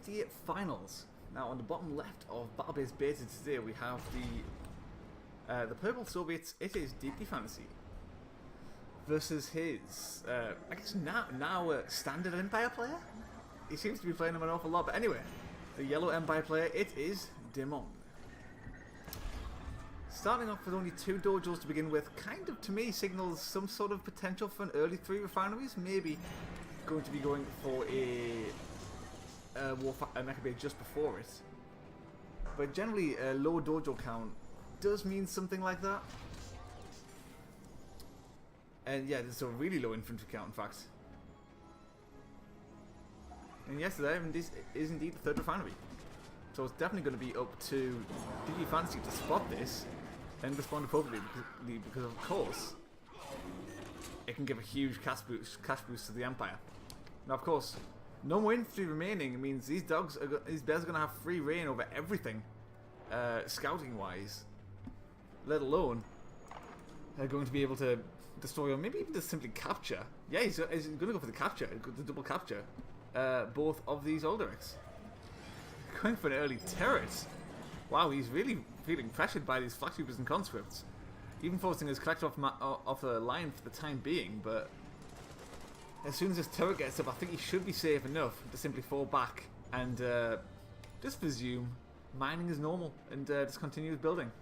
58 finals. Now on the bottom left of Battlebase Beta today we have the Purple Soviets. It is Deeply Fantasy versus his I guess now Standard Empire player. He seems to be playing them an awful lot, but anyway, the Yellow Empire player, it is Demon. Starting off with only 2 dojos to begin with, kind of to me signals some sort of potential for an early 3 refineries. Maybe going to be going for a Mecha Bay just before it. But generally, a low dojo count does mean something like that. And yeah, there's a really low infantry count, in fact. And yes, there is indeed the 3rd refinery. So it's definitely going to be up to Deeply Fantasy to spot this and respond appropriately, because of course it can give a huge cash boost to the Empire. Now, of course, no more infantry remaining means these bears are going to have free reign over everything, scouting wise. Let alone they're going to be able to destroy, or maybe even just simply capture. Yeah, he's going to go for the capture, the double capture, both of these Alderacs. Going for an early turret. Wow, he's really feeling pressured by these flak troopers and conscripts. Even forcing his collector off the line for the time being, but as soon as this turret gets up, I think he should be safe enough to simply fall back and just resume mining as normal and just continue with building.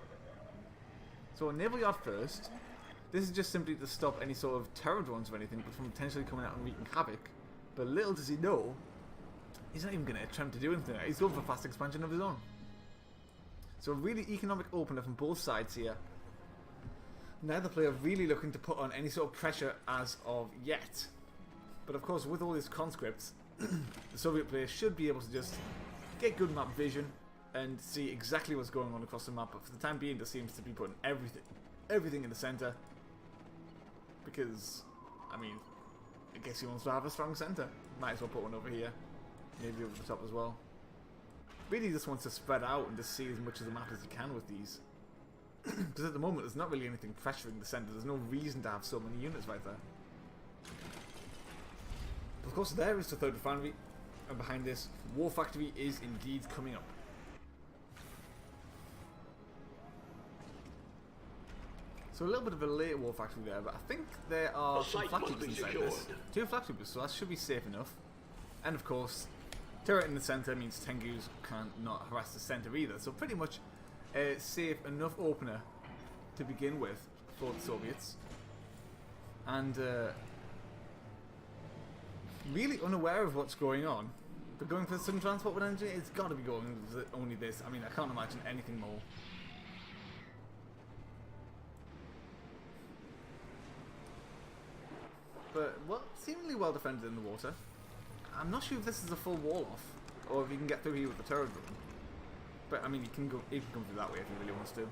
So a naval yard first. This is just simply to stop any sort of terror drones or anything from potentially coming out and wreaking havoc. But little does he know, he's not even going to attempt to do anything. He's going for fast expansion of his own. So a really economic opener from both sides here. Neither player really looking to put on any sort of pressure as of yet. But of course, with all these conscripts, the Soviet player should be able to just get good map vision and see exactly what's going on across the map. But for the time being, there seems to be putting everything in the center. Because, I mean, I guess he wants to have a strong center. Might as well put one over here. Maybe over the top as well. Really just wants to spread out and just see as much of the map as he can with these. Because at the moment there's not really anything pressuring the center. There's no reason to have so many units right there. But of course there is the 3rd refinery. And behind this, War Factory is indeed coming up. So a little bit of a late War Factory there, but I think there are some flak troopers inside this. 2 flak troopers, so that should be safe enough. And of course, turret in the center means Tengus cannot harass the center either. So pretty much a safe enough opener to begin with for the Soviets. And really unaware of what's going on. They're going for the sudden transport with energy. It's got to be going with only this. I mean, I can't imagine anything more. But, well, seemingly well defended in the water. I'm not sure if this is a full wall off, or if he can get through here with the turret drone. But I mean, he can come through that way if he really wants to.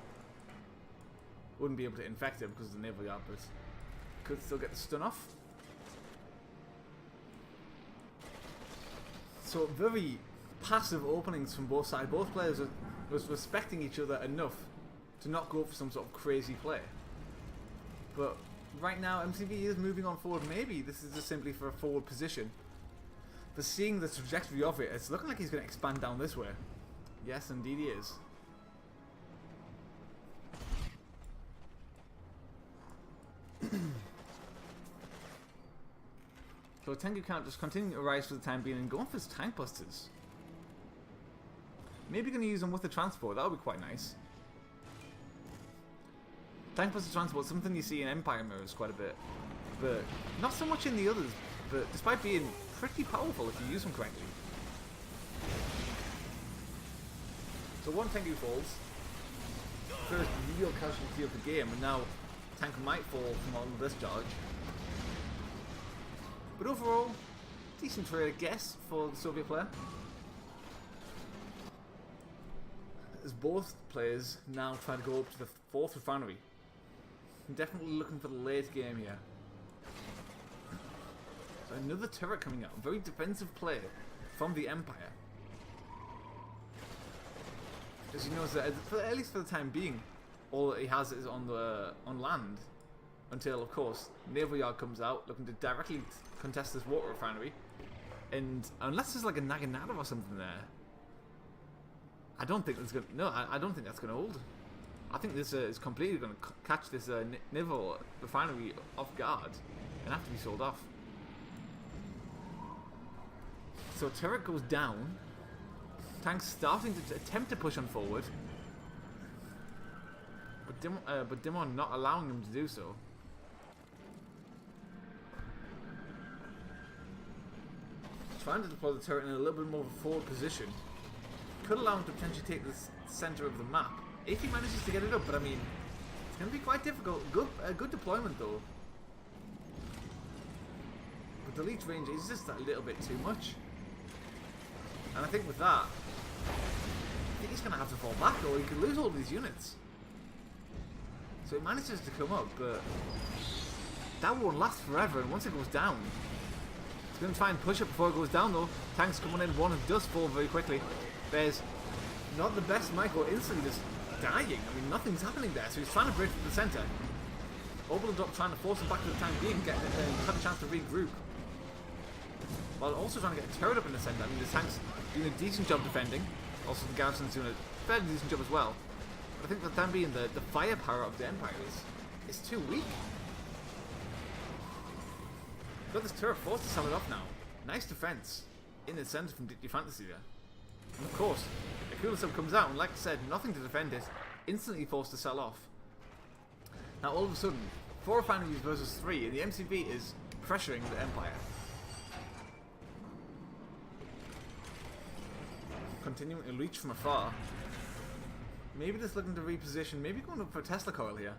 Wouldn't be able to infect him because of the naval yard, but could still get the stun off. So very passive openings from both sides. Both players was respecting each other enough to not go for some sort of crazy play. But right now, MCV is moving on forward. Maybe this is just simply for a forward position. But seeing the trajectory of it, it's looking like he's going to expand down this way. Yes, indeed he is. So Tengu can't just continue to rise for the time being and go for his tank busters. Maybe going to use them with the transport. That would be quite nice. Tank buster transport, something you see in Empire mirrors quite a bit, but not so much in the others. But despite being pretty powerful if you use them correctly. So one Tengu falls. First real casualty of the game, and now tank might fall from all of this charge. But overall, decent trade, I guess, for the Soviet player. As both players now try to go up to the 4th refinery. I'm definitely looking for the late game here. So another turret coming out. Very defensive play from the Empire. As you notice, that at least for the time being, all that he has is on land. Until, of course, Naval Yard comes out, looking to directly contest this water refinery. And unless there's like a Naginata or something there, I don't think it's gonna. No, I don't think that's gonna hold. I think this is completely gonna catch this Nivell refinery off guard and have to be sold off. So turret goes down. Tank's starting to attempt to push on forward, but Dimon not allowing him to do so. Trying to deploy the turret in a little bit more of a forward position. Could allow him to potentially take the center of the map if he manages to get it up, but I mean, it's going to be quite difficult. Good deployment though. But the leech range is just a little bit too much. And I think with that, I think he's going to have to fall back or he could lose all these units. So he manages to come up, but that won't last forever, and once it goes down, he's going to try and push it before it goes down though. Tanks coming in, one does fall very quickly. There's not the best Michael instantly just dying. I mean, nothing's happening there, so he's trying to bridge to the centre. Orbital drop trying to force him back to the tank being, have a chance to regroup. While also trying to get a turret up in the centre. I mean, the tank's doing a decent job defending. Also, the garrison's doing a fairly decent job as well. But I think for the time being, the firepower of the Empire is too weak. Got this turret forced to sell it off now. Nice defense in the centre from Deep Fantasy there. And of course, the Akula sub comes out, and like I said, nothing to defend it. Instantly forced to sell off. Now all of a sudden, 4 refineries versus 3, and the MCV is pressuring the Empire. Continuing to reach from afar. Maybe just looking to reposition, maybe going up for a Tesla coil here.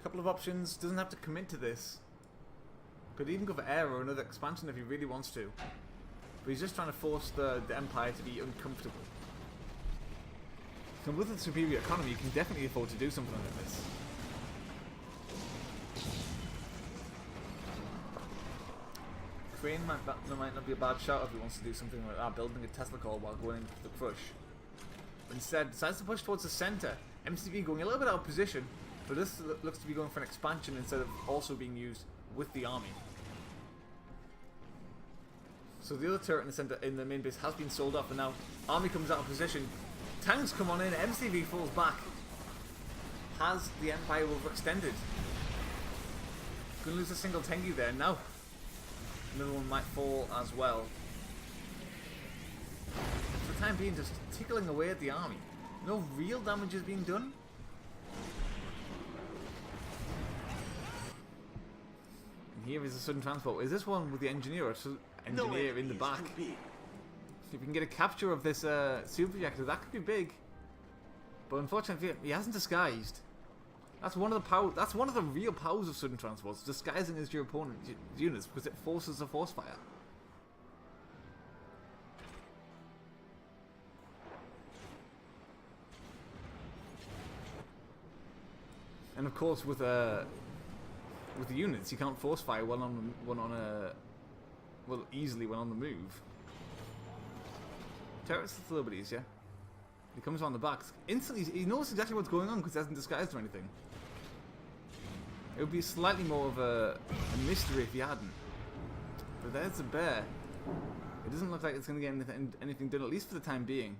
Couple of options, doesn't have to commit to this. Could even go for air or another expansion if he really wants to. But he's just trying to force the Empire to be uncomfortable. So with a superior economy, you can definitely afford to do something like this. Crane might not be a bad shout if he wants to do something like that, building a Tesla core while going into the crush. But instead, decides to push towards the centre. MCV going a little bit out of position, but this looks to be going for an expansion instead of also being used with the army. So the other turret in the centre, in the main base, has been sold off, and now army comes out of position. Tanks come on in, MCV falls back. Has the Empire overextended? Gonna lose a single Tengu there now. Another one might fall as well. For the time being, just tickling away at the army. No real damage is being done. And here is a sudden transport. Is this one with the engineer or engineer in the back? If we can get a capture of this superjector, that could be big. But unfortunately, he hasn't disguised. That's one of the That's one of the real powers of sudden transports, disguising as your opponent's units, because it forces a force fire. And of course, with the units, you can't force fire easily when on the move. Turret's a little bit easier. He comes on the back. Instantly, he knows exactly what's going on because he hasn't disguised or anything. It would be slightly more of a mystery if he hadn't. But there's a bear. It doesn't look like it's going to get anything done, at least for the time being.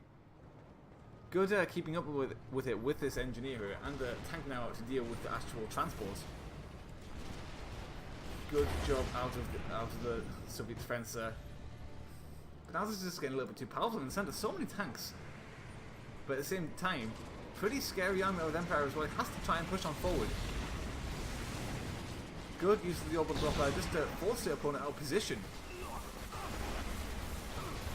Good keeping up with it with this engineer here, and the tank now out to deal with the actual transport. Good job out of the Soviet defense there. But now this is just getting a little bit too powerful in the center. So many tanks. But at the same time, pretty scary army of Empire as well. It has to try and push on forward. Good use of the orbital drop just to force the opponent out of position.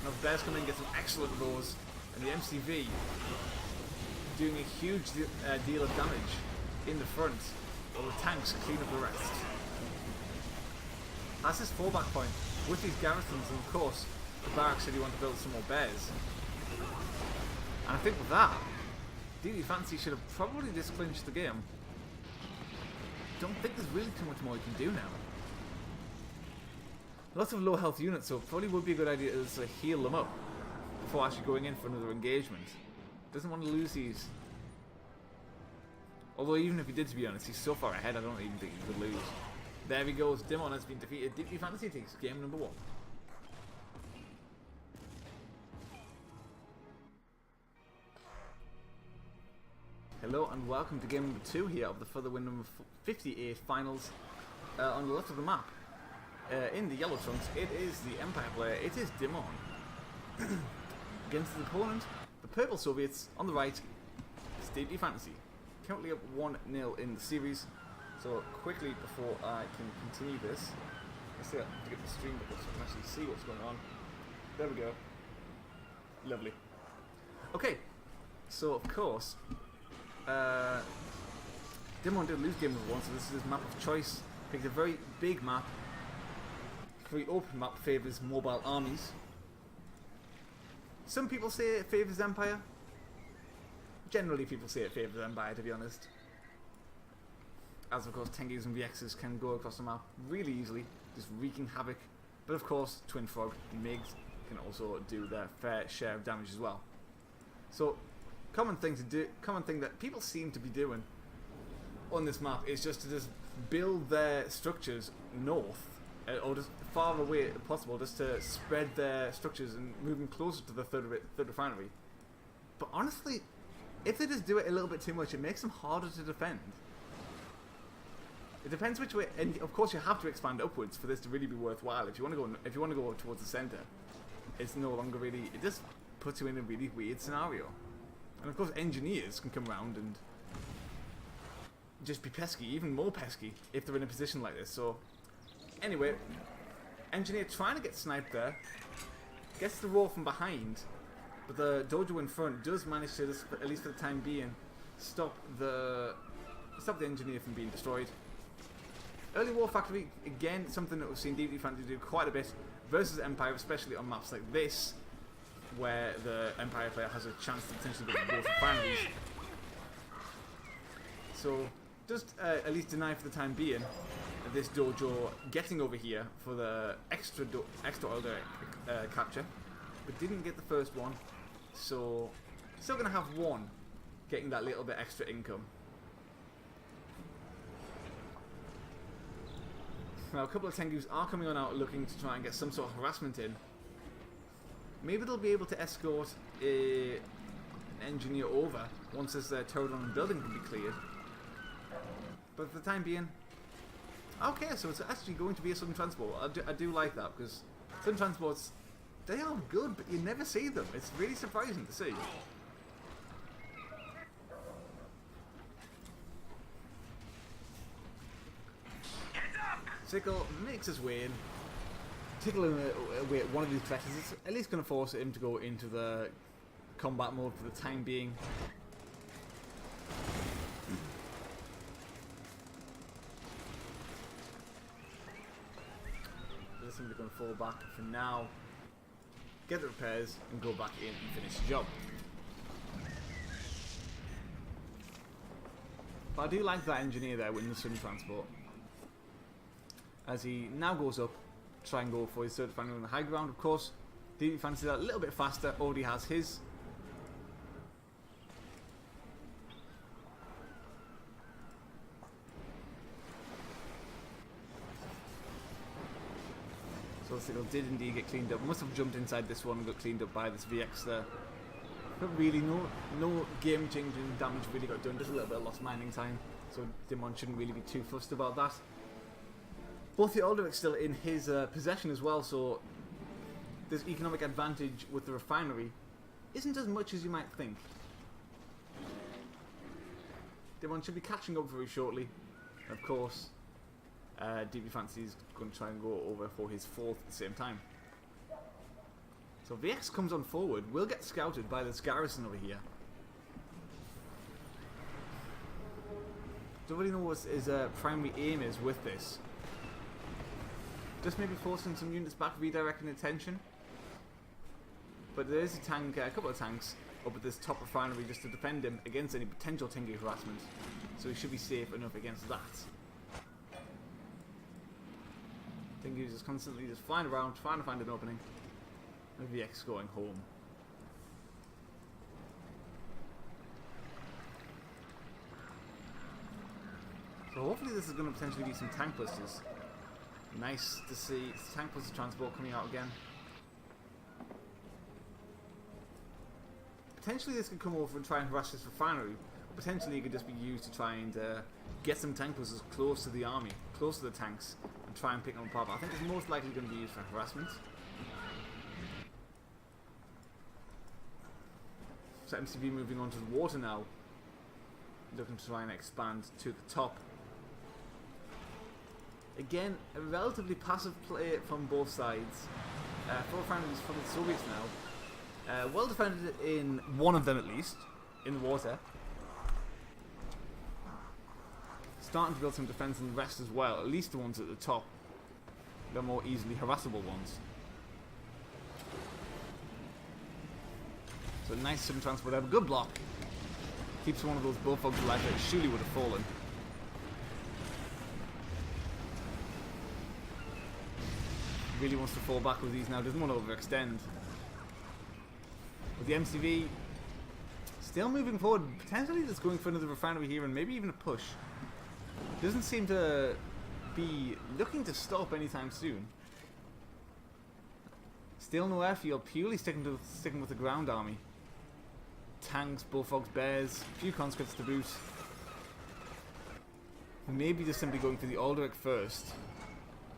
Now the Bears come in and get some excellent blows. And the MCV doing a huge deal of damage in the front, while the tanks clean up the rest. Has this fallback point with these garrisons, and of course, the barracks said you want to build some more bears. And I think with that, DD Fantasy should have probably just clinched the game. Don't think there's really too much more you can do now. Lots of low health units, so it probably would be a good idea to heal them up before actually going in for another engagement. Doesn't want to lose these. Although even if he did, to be honest, he's so far ahead I don't even think he could lose. There he goes, Dimon has been defeated. DD Fantasy takes game number 1. Hello and welcome to game number 2 here of the For the Win number 58 finals on the left of the map. In the yellow trunks, it is the Empire player, it is Dimon. Against his opponent, the purple Soviets, on the right, it's DD Fantasy. Currently up 1-0 in the series. So quickly before I can continue this, let's see, I have to get the stream up so I can actually see what's going on. There we go. Lovely. Okay, so of course, Dimon did lose game number 1, so this is his map of choice. Picked a very big map. Very open map, favours mobile armies. Some people say it favours Empire. Generally people say it favours Empire, to be honest. As of course Tengus and VXs can go across the map really easily, just wreaking havoc. But of course Twin Frog and MiGs can also do their fair share of damage as well. So common thing that people seem to be doing on this map is just to just build their structures north, or just far away as possible, just to spread their structures and move them closer to the third refinery. But honestly, if they just do it a little bit too much, it makes them harder to defend. It depends which way, and of course you have to expand upwards for this to really be worthwhile. If you want to go towards the center, it's no longer really. It just puts you in a really weird scenario. And of course, engineers can come around and just be pesky, even more pesky, if they're in a position like this. So, anyway, engineer trying to get sniped there, gets the roar from behind, but the dojo in front does manage to, just, at least for the time being, stop the engineer from being destroyed. Early War Factory, again, something that we've seen DD Fantasy do quite a bit versus Empire, especially on maps like this, where the Empire player has a chance to potentially go for both refineries. So, just at least deny for the time being this dojo getting over here for the extra oil capture, but didn't get the first one, so still going to have one getting that little bit extra income. Now a couple of Tengus are coming on out looking to try and get some sort of harassment in. Maybe they'll be able to escort an engineer over once this turret on the building can be cleared. But for the time being, okay, so it's actually going to be a Southern Transport. I do like that, because Southern Transports, they are good, but you never see them. It's really surprising to see. Sickle makes his way in. Tickling away at one of these threats is at least going to force him to go into the combat mode for the time being. They're simply going to fall back for now, get the repairs, and go back in and finish the job. But I do like that engineer there with the Southern Transport, as he now goes up, try and go for his third refinery on the high ground. Of course, DD Fantasy that a little bit faster, already has his. So the signal did indeed get cleaned up. Must have jumped inside this one and got cleaned up by this VX there. But really, no game-changing damage really got done. Just a little bit of lost mining time. So Dimon shouldn't really be too fussed about that. Both the Alderich's still in his possession as well, so this economic advantage with the refinery isn't as much as you might think. Dimon should be catching up very shortly. Of course, DB Fantasy is going to try and go over for his fourth at the same time. So VX comes on forward, will get scouted by this garrison over here. Don't really know what his primary aim is with this. Just maybe forcing some units back, redirecting attention. But there is a tank, a couple of tanks up at this top refinery just to defend him against any potential Tengu harassment. So he should be safe enough against that. Tengu is just constantly just flying around, trying to find an opening. And VX going home. So hopefully this is going to potentially be some tank blisters. Nice to see tank blister transport coming out again. Potentially this could come over and try and harass this refinery, potentially it could just be used to try and get some tank busters close to the army, close to the tanks, and try and pick them apart. But I think it's most likely going to be used for harassment. So MCV moving on to the water now, looking to try and expand to the top. Again, a relatively passive play from both sides. 4 refineries from the Soviets now. Well defended in one of them at least, in the water. Starting to build some defense in the rest as well, at least the ones at the top. The more easily harassable ones. So nice civil transport there, good block. Keeps one of those bullfrogs alive that surely would have fallen. Really wants to fall back with these now, doesn't want to overextend. With the MCV still moving forward, potentially just going for another refinery here and maybe even a push. Doesn't seem to be looking to stop anytime soon. Still no airfield, purely sticking with the ground army. Tanks, bullfrogs, bears, a few conscripts to boot. Maybe just simply going for the Aldrich first,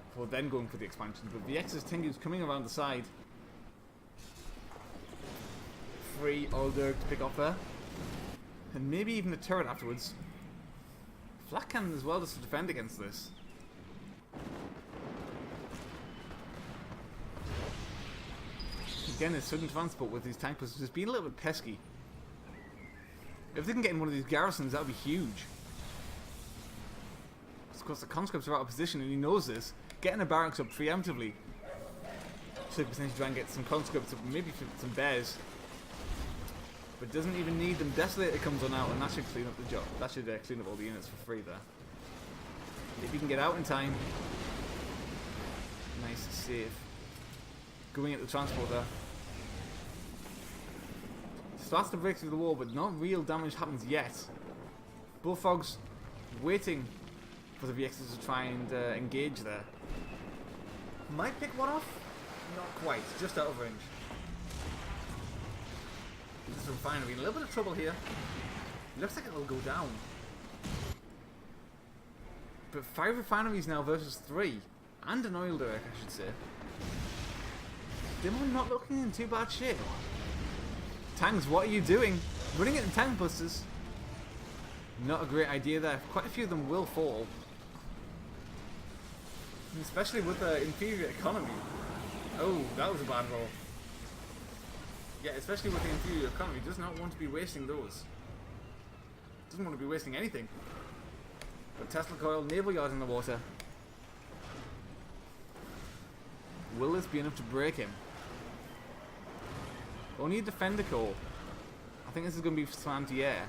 before then going for the expansion. But the Exodus Tengu's coming around the side. Free Aldrich to pick up there. And maybe even a turret afterwards. Flak cannon as well just to defend against this. Again, his sudden transport with these tank busters has been a little bit pesky. If they can get in one of these garrisons, that would be huge. Of course, the conscripts are out of position, and he knows this. Getting a barracks up preemptively, so potentially try and get some conscripts up, maybe some bears. But doesn't even need them. Desolator comes on out, and that should clean up the job. That should clean up all the units for free there. If he can get out in time. Nice save. Going at the transport there. Starts to break through the wall, but not real damage happens yet. Bullfrogs waiting for the VXs to try and engage there. Might pick one off? Not quite, just out of range. This is a refinery in a little bit of trouble here. Looks like it will go down. But 5 refineries now versus 3. And an oil derrick, I should say. They might not looking in too bad shape. Tanks, what are you doing? Running into tank busters. Not a great idea there. Quite a few of them will fall. Especially with the inferior economy. Oh, that was a bad roll. Yeah, especially with the inferior economy. Does not want to be wasting those. Doesn't want to be wasting anything. But Tesla Coil, naval yard in the water. Will this be enough to break him? Only a defender core. I think this is going to be for some anti-air.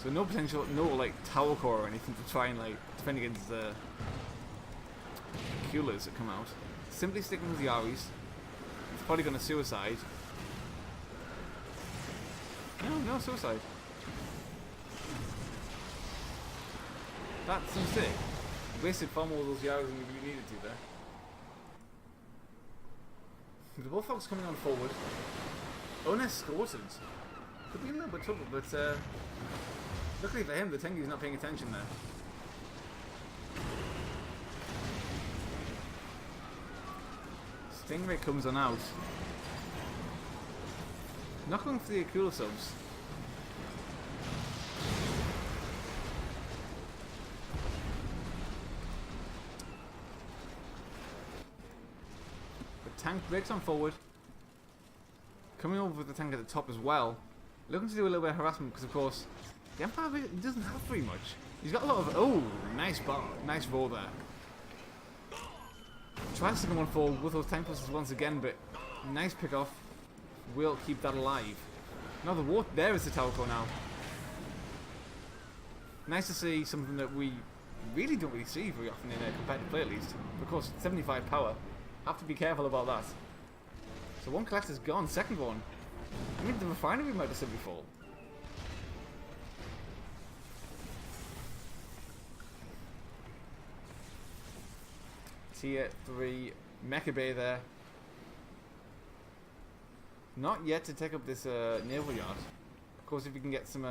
So no potential, no like tower core or anything to try and like defend against the Kulas that come out. Simply sticking with the Yaris. It's probably going to suicide. No suicide. That seems sick. Wasted far more of those Yaris than we really needed to there. The Bullfrog's coming on forward. Unescorted. Could be in a little bit of trouble, but luckily for him, the Tengu's not paying attention there. Stingray comes on out. Not going for the Akula subs. The tank breaks on forward. Coming over with the tank at the top as well. Looking to do a little bit of harassment because, of course, the Empire doesn't have very much. He's got a lot of... Oh, nice bar. Nice roll there. Tries to come on forward with those tank busters once again, but nice pick off. Will keep that alive. Now the water... There is the tower core now. Nice to see something that we really don't see very often in a competitive play at least. Of course, 75 power. Have to be careful about that. So one collector's gone, second one. I mean, the refinery might have simply fall. Tier 3 Mecha Bay there. Not yet to take up this naval yard. Of course, if we can get some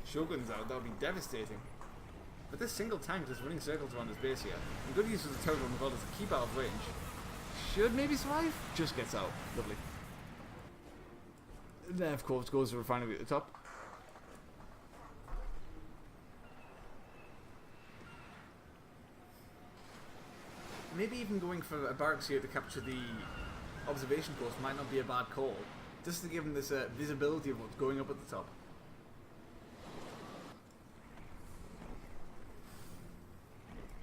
Shoguns out, that would be devastating. But this single tank just running circles around his base here. And good use of the turret as well as to keep out of range. Should maybe survive? Just gets out. Lovely. And then of course goes the refinery at the top. Maybe even going for a barracks here to capture the observation post might not be a bad call. Just to give them this visibility of what's going up at the top.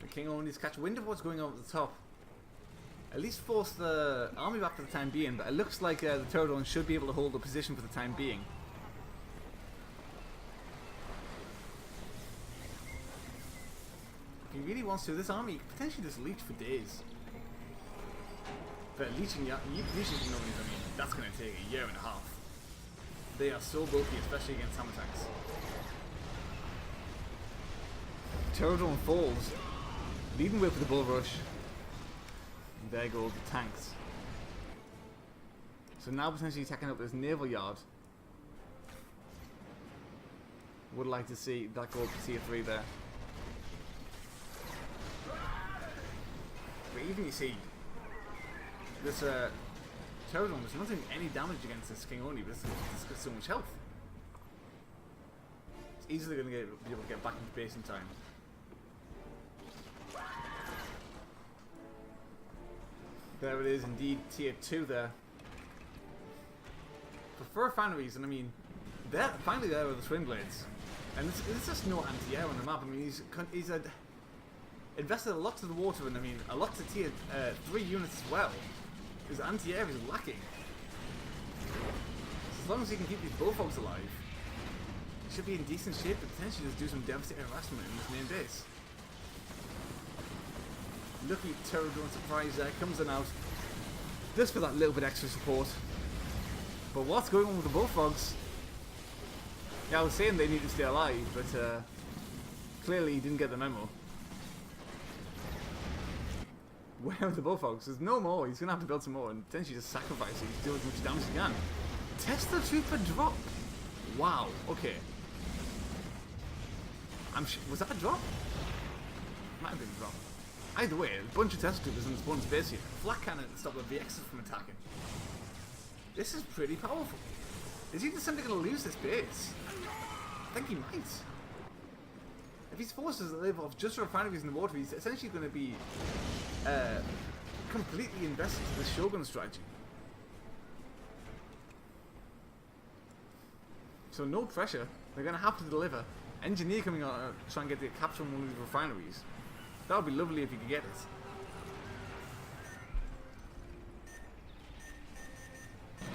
The king only needs to catch wind of what's going on at the top. At least force the army back for the time being, but it looks like the Pterodon should be able to hold the position for the time being. If he really wants to, this army could potentially just leech for days. But leeching Kingonians, I mean, that's going to take a year and a half. They are so bulky, especially against hammer tanks. Pterodon falls, leading with the bull rush. And there go the tanks. So now potentially attacking up this naval yard. Would like to see that go up to tier 3 there. But even you see this Pterodon was not doing any damage against this king only, but it's got so much health. It's easily going to be able to get back into base in time. There it is, indeed, tier 2 there. For fur refineries, and I mean, finally there are the twin blades. And there's just no anti-air on the map. I mean, he's invested a lot to the water, and I mean, a lot to tier 3 units as well. His anti-air is lacking. So as long as he can keep these bullfrogs alive, he should be in decent shape to potentially just do some devastating harassment in this main base. Lucky Pterodon surprise there, comes in out. Just for that little bit extra support. But what's going on with the bullfrogs? Yeah, I was saying they need to stay alive, but clearly he didn't get the memo. Where are the bullfrogs? There's no more. He's going to have to build some more and potentially just sacrifice it. He's doing as much damage as he can. Tester Trooper drop. Wow, okay. Was that a drop? Might have been a drop. Either way, a bunch of Tester Troopers in the spawn space here. Flak cannon to stop the VXs from attacking. This is pretty powerful. Is he just simply going to lose this base? I think he might. If he's forced to live off just refineries in the water, he's essentially going to be completely invested in this Shogun strategy. So no pressure. They're going to have to deliver. Engineer coming on to try and get the capture on one of these refineries. That would be lovely if you could get it.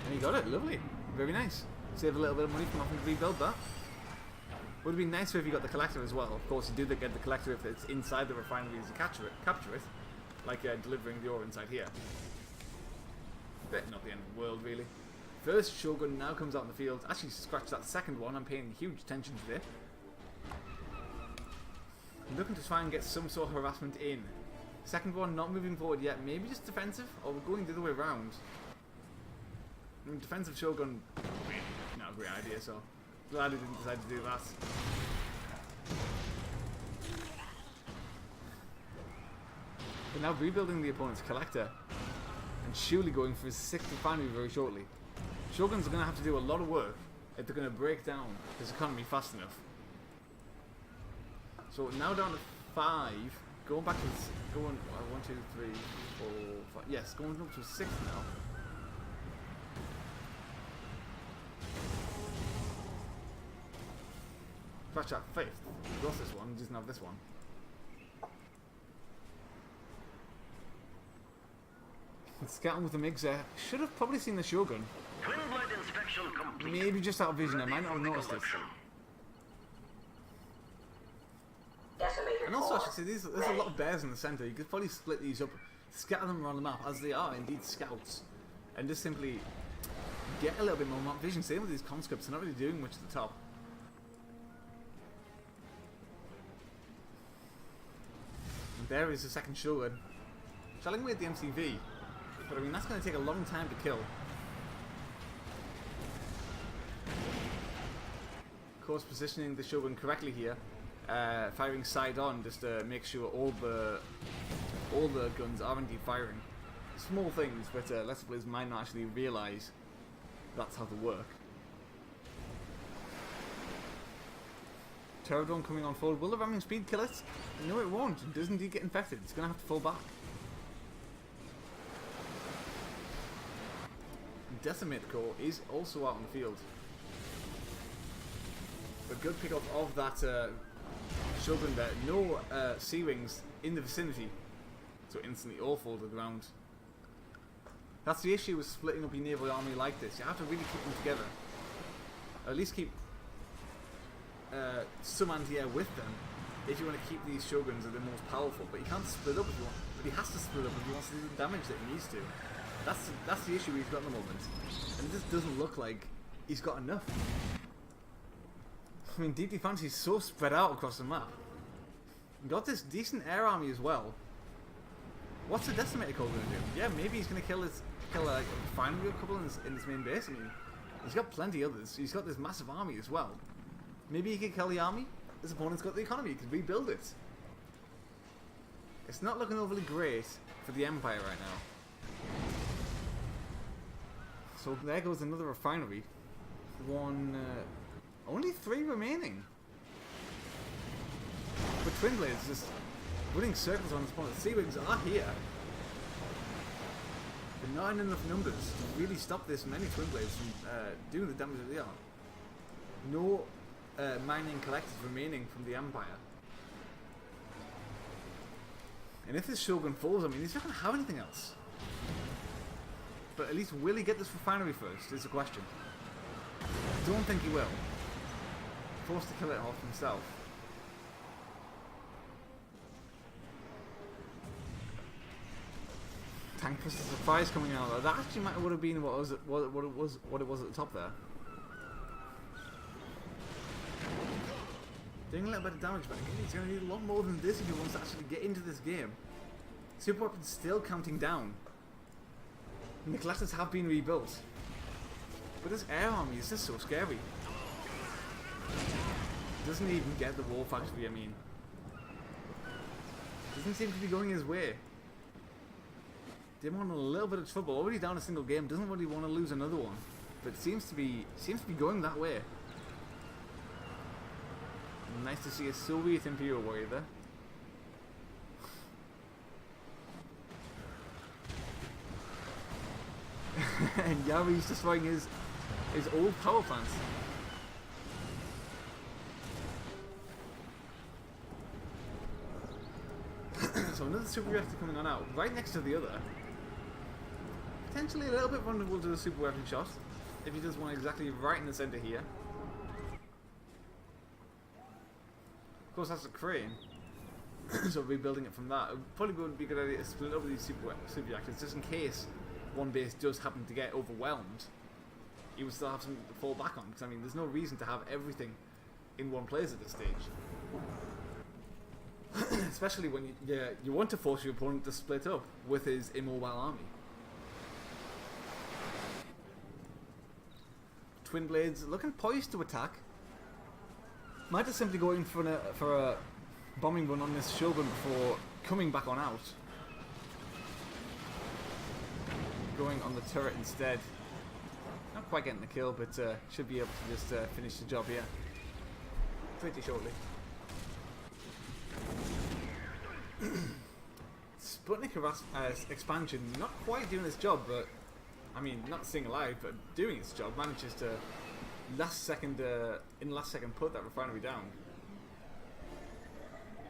And he got it. Lovely. Very nice. Save a little bit of money from having to rebuild that. Would have been nicer if you got the collector as well. Of course, you do get the collector if it's inside the refinery as you capture it, like delivering the ore inside here. But not the end of the world, really. First Shogun now comes out in the field. Actually, scratch that second one. I'm paying huge attention to this. Looking to try and get some sort of harassment in. Second one not moving forward yet. Maybe just defensive, or we're going the other way around. I mean, defensive Shogun, really not a great idea. So glad he didn't decide to do that. But now rebuilding the opponent's collector, and surely going for his 6th refinery very shortly. Shoguns are going to have to do a lot of work if they're going to break down this economy fast enough. So now down to 5, going back to going 1, 2, 3, 4, 5. Yes, going up to 6 now. Scratch that 5th. Lost this one, doesn't have this one. Scouting with the MiGs there. Should have probably seen the Shogun. Maybe just out of vision, I might not have noticed it. And also, I should say, there's a lot of bears in the centre. You could probably split these up, scatter them around the map, as they are indeed scouts, and just simply get a little bit more map vision. Same with these conscripts, they're not really doing much at the top. And there is the second Shogun. Shelling away at the MCV, but I mean, that's going to take a long time to kill. Of course, positioning the Shogun correctly here, firing side on just to make sure all the guns are indeed firing. Small things, but lesser players might not actually realise that's how they work. Pterodon coming on forward. Will the ramming speed kill it? No, it won't. It does indeed get infected. It's going to have to fall back. Decimate Core is also out in the field. A good pickup of that Shogun there. No C-Wings in the vicinity. So instantly all fall to the ground. That's the issue with splitting up your naval army like this. You have to really keep them together. Or at least keep some anti-air with them if you want to keep these Shoguns at the most powerful. But you can't split up if you want. But he has to split up if he wants to do the damage that he needs to. That's the issue he's got at the moment. And it just doesn't look like he's got enough. I mean, Deep Fantasy is so spread out across the map. Got this decent air army as well. What's the Decimator Core going to do? Yeah, maybe he's going to kill a refinery a couple in his main base. I mean, he's got plenty others. He's got this massive army as well. Maybe he could kill the army. His opponent's got the economy. He could rebuild it. It's not looking overly great for the Empire right now. So there goes another refinery. Only 3 remaining. But Twin Blades just running circles on his opponent. Sea-Wings are here. But not in enough numbers to really stop this many Twin Blades from doing the damage that they are. No mining collectors remaining from the Empire. And if this Shogun falls, I mean, he's not going to have anything else. But at least will he get this refinery first, is the question. I don't think he will. Forced to kill it off himself. Tank plus the surprise coming out. That actually would have been what it was at the top there. Doing a little bit of damage, but again, he's going to need a lot more than this if he wants to actually get into this game. Super Weapon's still counting down. And the collectors have been rebuilt. But this air army is just so scary. Doesn't even get the War Factory, I mean. Doesn't seem to be going his way. Demon in a little bit of trouble. Already down a single game. Doesn't really want to lose another one. But seems to be going that way. Nice to see a Soviet Imperial warrior there. And Yari's destroying his old power plants. So another super reactor coming on out, right next to the other. Potentially a little bit vulnerable to a super weapon shot, if he does one exactly right in the center here. Of course, that's a crane. So rebuilding it from that, it probably would be a good idea to split up these super reactors just in case one base does happen to get overwhelmed. You would still have something to fall back on, because I mean, there's no reason to have everything in one place at this stage. Especially when you want to force your opponent to split up with his immobile army. Twin Blades looking poised to attack. Might just simply go in for a bombing run on this Shogun before coming back on out. Going on the turret instead. Not quite getting the kill, but should be able to just finish the job here pretty shortly. Sputnik expansion not quite doing its job, but I mean, not staying alive, but doing its job. Manages to in the last second put that refinery down.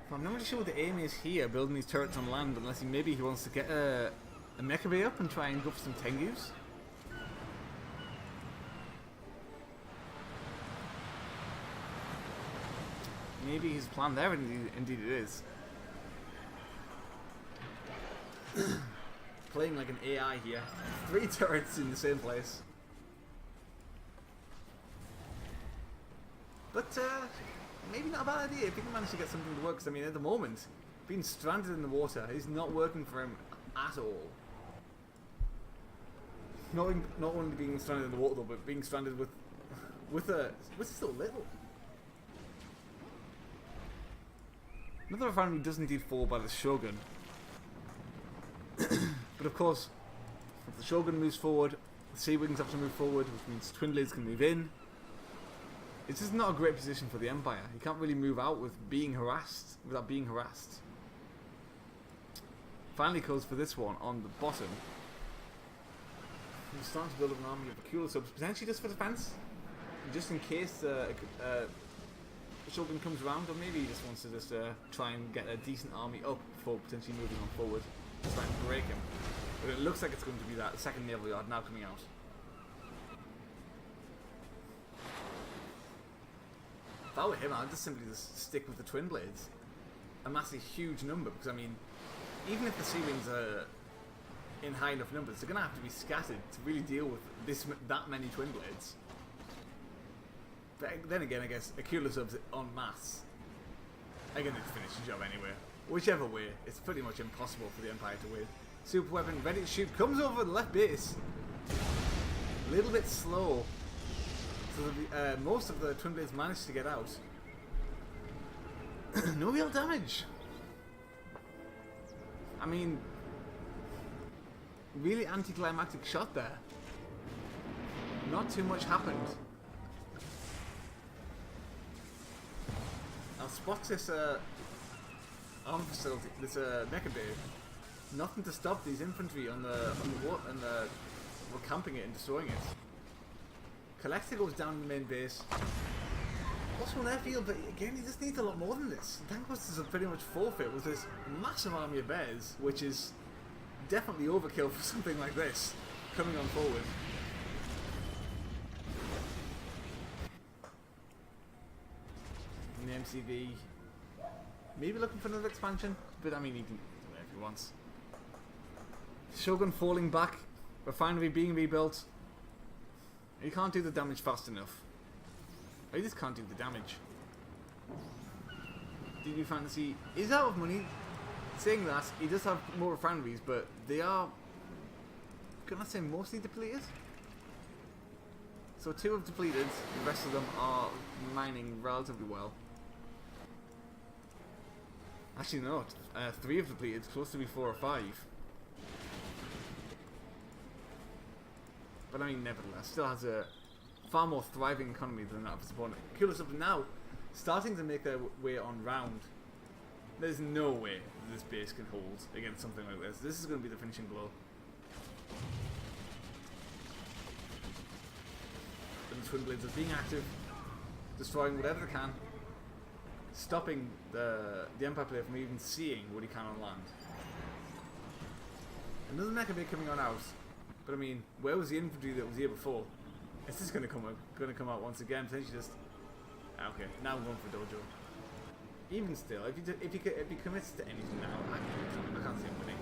But I'm not really sure what the aim is here, building these turrets on land, unless maybe he wants to get a mecha bay up and try and go for some Tengus. Maybe his plan there, indeed it is. Playing like an AI here. 3 turrets in the same place. But maybe not a bad idea if he can manage to get something to work. Because I mean, at the moment, being stranded in the water is not working for him at all. Not only being stranded in the water though, but being stranded with still little. Another refinery does indeed fall by the Shogun. But of course, if the Shogun moves forward, the Sea Wings have to move forward, which means Twin Blades can move in. It's just not a great position for the Empire. You can't really move out with being harassed, without being harassed. Finally goes for this one on the bottom. He's starting to build up an army of Akula subs, potentially just for defense, just in case the Shogun comes around, or maybe he just wants to just try and get a decent army up before potentially moving on forward, just trying to break him. But it looks like it's going to be that second naval yard now coming out. If I were him, I'd just simply just stick with the Twin Blades. Amass a huge number, because I mean, even if the Sea Wings are in high enough numbers, they're going to have to be scattered to really deal with that many Twin Blades. But then again, I guess Akula subs en masse are going to finish the job anyway. Whichever way, it's pretty much impossible for the Empire to win. Super weapon ready to shoot, comes over the left base. A little bit slow. So most of the Twin Blades managed to get out. No real damage. I mean, really anticlimactic shot there. Not too much happened. Now spot this arm facility, this mecha bay. Nothing to stop these infantry on the water, and we're camping it and destroying it. Collector goes down the main base. Also an airfield, but again, he just needs a lot more than this. Tankbusters are pretty much forfeit with this massive army of bears, which is definitely overkill for something like this, coming on forward. And the MCV, maybe looking for another expansion, but I mean, he can do whatever he wants. Shogun falling back, refinery being rebuilt. You can't do the damage fast enough. I just can't do the damage. DB Fantasy is out of money. Saying that, he does have more refineries, but they are, can I say, mostly depleted? So 2 have depleted, the rest of them are mining relatively well. Actually no, 3 have depleted, close to be 4 or 5. But I mean, nevertheless, still has a far more thriving economy than that of his opponent. Akula subs now starting to make their way on round. There's no way this base can hold against something like this. This is going to be the finishing blow. And the Twin Blades are being active, destroying whatever they can, stopping the Empire player from even seeing what he can on land. Another mecha bay coming on out. But I mean, where was the infantry that was here before? Is this going to come out once again? Potentially just. Okay, now I'm going for Dojo. Even still, if he commits to anything now, I can't see him winning.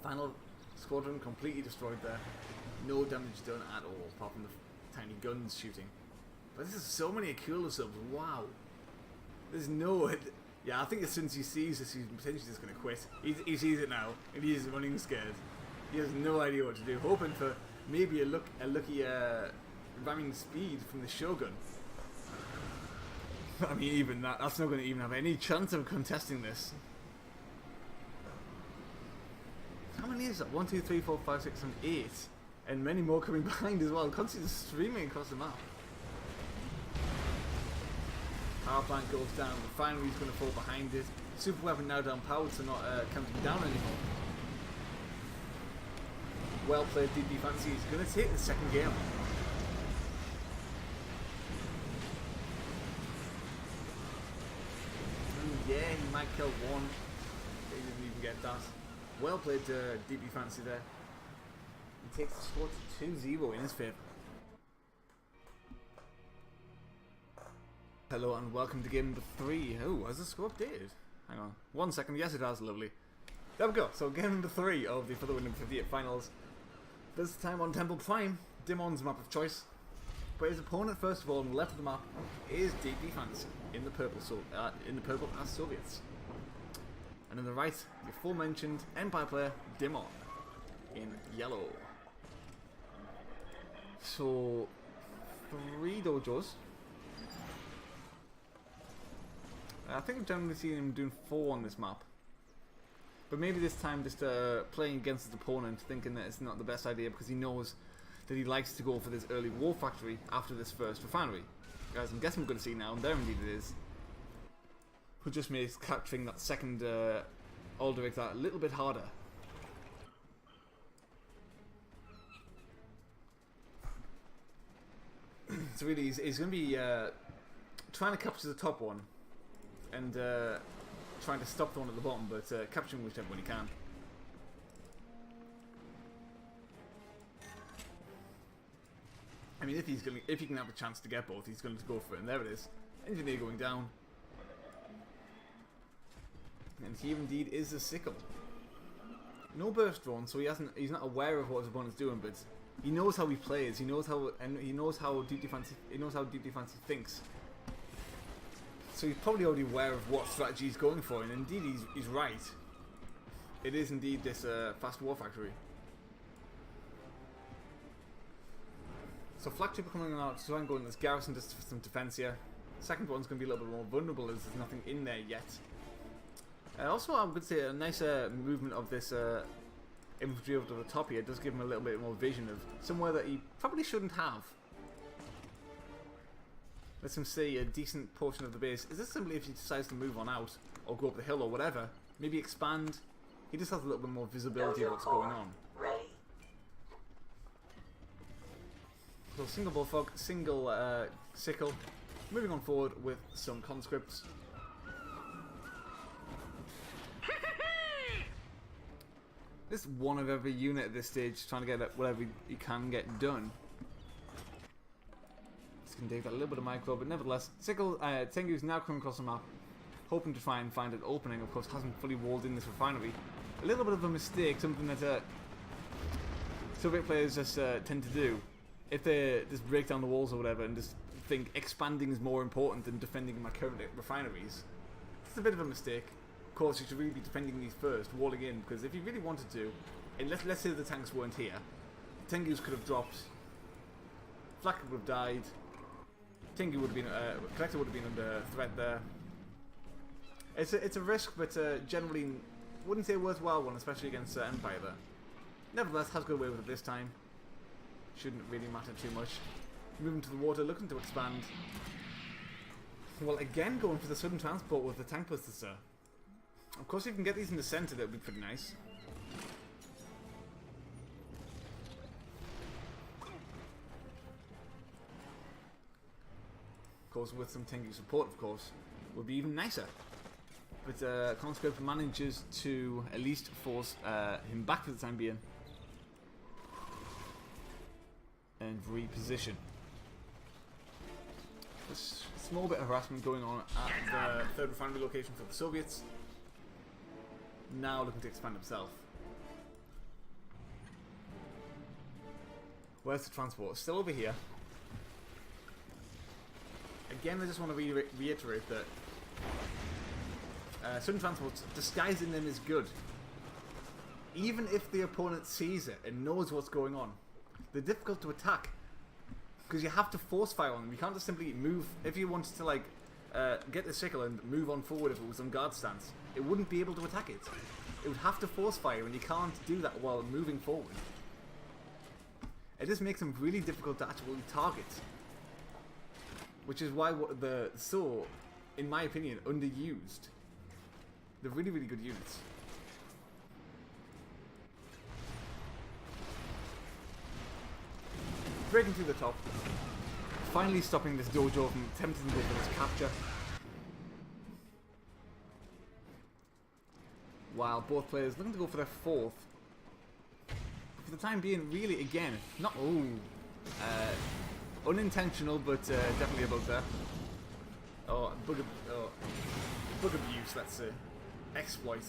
Final squadron completely destroyed there. No damage done at all, apart from the tiny guns shooting. But this is so many Akula subs. Wow. There's no. Yeah, I think as soon as he sees this, he's potentially just going to quit. He sees it now, and he is running scared. He has no idea what to do, hoping for maybe a lucky ramming speed from the Shogun. I mean, even that's not going to even have any chance of contesting this. How many is that? 1, 2, 3, 4, 5, 6, 7, 8. And many more coming behind as well, constantly streaming across the map. Power plant goes down, refinery's going to fall behind it. Super weapon now down powered, so not counting down anymore. Well played, DB Fantasy. He's going to take the second game. And yeah, he might kill one. He didn't even get that. Well played, DB Fantasy there. He takes the score to 2-0 in his favour. Hello and welcome to game number 3. Oh, has the score updated? Hang on. 1 second. Yes, it has. Lovely. There we go. So game number 3 of the For the Win 58 finals. This time on Temple Prime, Dimon's map of choice. But his opponent, first of all, on the left of the map, is DB Fantasy in the purple. As Soviets. And on the right, the aforementioned Empire player Dimon in yellow. So 3 dojos. I think I've generally seen him doing 4 on this map. But maybe this time just playing against his opponent, thinking that it's not the best idea because he knows that he likes to go for this early war factory after this first refinery. Guys, I'm guessing we're going to see now, and there indeed it is. Who just makes capturing that second Alderac that a little bit harder. So really, he's going to be trying to capture the top one and trying to stop the one at the bottom, but capturing whichever one he can. I mean, if he can have a chance to get both, he's going to go for it. And there it is, engineer going down, and here indeed is a sickle. No burst drone, so he's not aware of what his opponent's doing, but he knows how he plays. He knows how deep defensive thinks. So he's probably already aware of what strategy he's going for, and indeed he's right. It is indeed this fast war factory. So Flak Trooper coming out to try and go in this garrison just for some defense here. Second one's going to be a little bit more vulnerable as there's nothing in there yet. Also, I would say a nice movement of this infantry over to the top here does give him a little bit more vision of somewhere that he probably shouldn't have. Lets him see a decent portion of the base. Is this simply if he decides to move on out or go up the hill or whatever, maybe expand? He just has a little bit more visibility of what's going on. So single Bullfrog, single Sickle, moving on forward with some conscripts. This one of every unit at this stage, trying to get whatever you can get done. This can take that little bit of micro, but nevertheless, Sickle, Tengu's now coming across the map, hoping to try and find an opening. Of course, hasn't fully walled in this refinery. A little bit of a mistake, something that Soviet players just tend to do. If they just break down the walls or whatever and just think expanding is more important than defending my current refineries, it's a bit of a mistake. Of course, you should really be defending these first, walling in, because if you really wanted to, and let's say the tanks weren't here, Tengu's could have dropped, Flak would have died, Tengu would have been, Collector would have been under threat there. It's a risk, but generally wouldn't say a worthwhile one, especially against Empire there. Nevertheless, has got away with it this time. Shouldn't really matter too much. Moving to the water, looking to expand. Well, again going for the sudden transport with the tank buster. Of course, if you can get these in the center, that would be pretty nice. Of course, with some Tengu support, of course, would be even nicer. But Conscript manages to at least force him back for the time being. And reposition. There's a small bit of harassment going on at the third refinery location for the Soviets. Now looking to expand himself. Where's the transport? Still over here. Again, I just want to reiterate that sudden transports, disguising them is good. Even if the opponent sees it and knows what's going on. They're difficult to attack because you have to force fire on them. You can't just simply move. If you wanted to like get the sickle and move on forward if it was on guard stance, it wouldn't be able to attack it. It would have to force fire, and you can't do that while moving forward. It just makes them really difficult to actually target, which is why the Saw, in my opinion, underused. They're really, really good units. Breaking through the top, finally stopping this dojo from attempting to go for this capture. While both players looking to go for their fourth. But for the time being, really, again, not unintentional, but definitely a bug there. Oh, bug abuse, let's say. Exploit.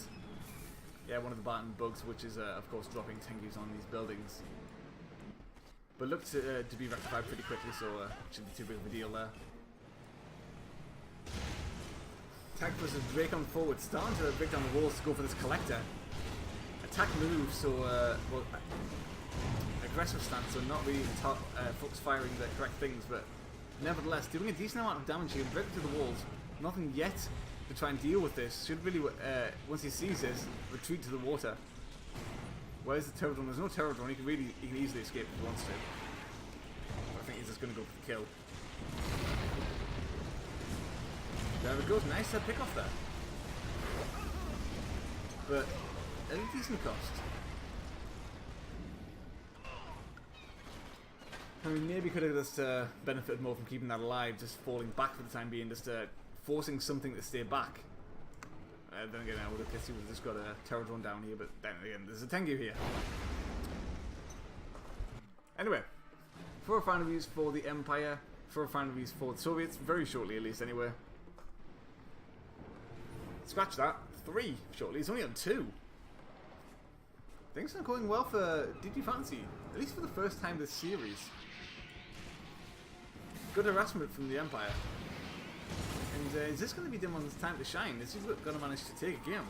Yeah, one of the Barton bugs, which is, of course, dropping Tengus on these buildings. But looked to be rectified pretty quickly, so shouldn't be too big of a deal there. Tank versus Drake on forward, starting to break down the walls to go for this collector. Attack move, so well, aggressive stance, so not really focus firing the correct things, but nevertheless doing a decent amount of damage here, breaking through the walls. Nothing yet to try and deal with this. Should really, once he sees this, retreat to the water. Where's the Terror Drone? There's no Terror Drone. He can easily escape if he wants to. But I think he's just going to go for the kill. There it goes. Nice pick off there. But at a decent cost. I mean, maybe could have just benefited more from keeping that alive, just falling back for the time being, just forcing something to stay back. Then again, I would have guessed he would have just got a Terror Drone down here, but then again, there's a Tengu here. Anyway, 4 refineries for the Empire, 4 refineries for the Soviets, very shortly at least anyway. Scratch that, 3 shortly, it's only on 2. Things are going well for DD Fantasy, at least for the first time this series. Good harassment from the Empire. And is this going to be Demon's time to shine? Is he going to manage to take a game?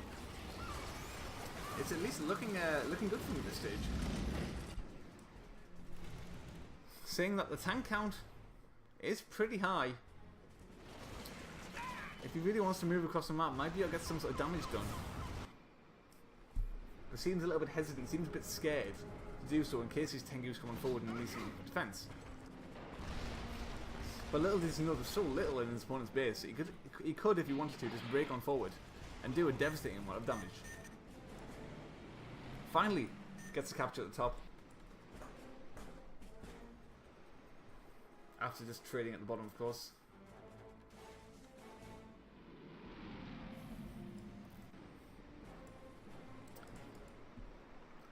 It's at least looking good for me at this stage. Saying that the tank count is pretty high. If he really wants to move across the map, maybe I'll get some sort of damage done. He seems a little bit hesitant, seems a bit scared to do so in case his Tengu's coming forward and needs some defense. But little does he know, there's so little in his opponent's base. He could, if he wanted to, just break on forward and do a devastating amount of damage. Finally, gets the capture at the top. After just trading at the bottom, of course.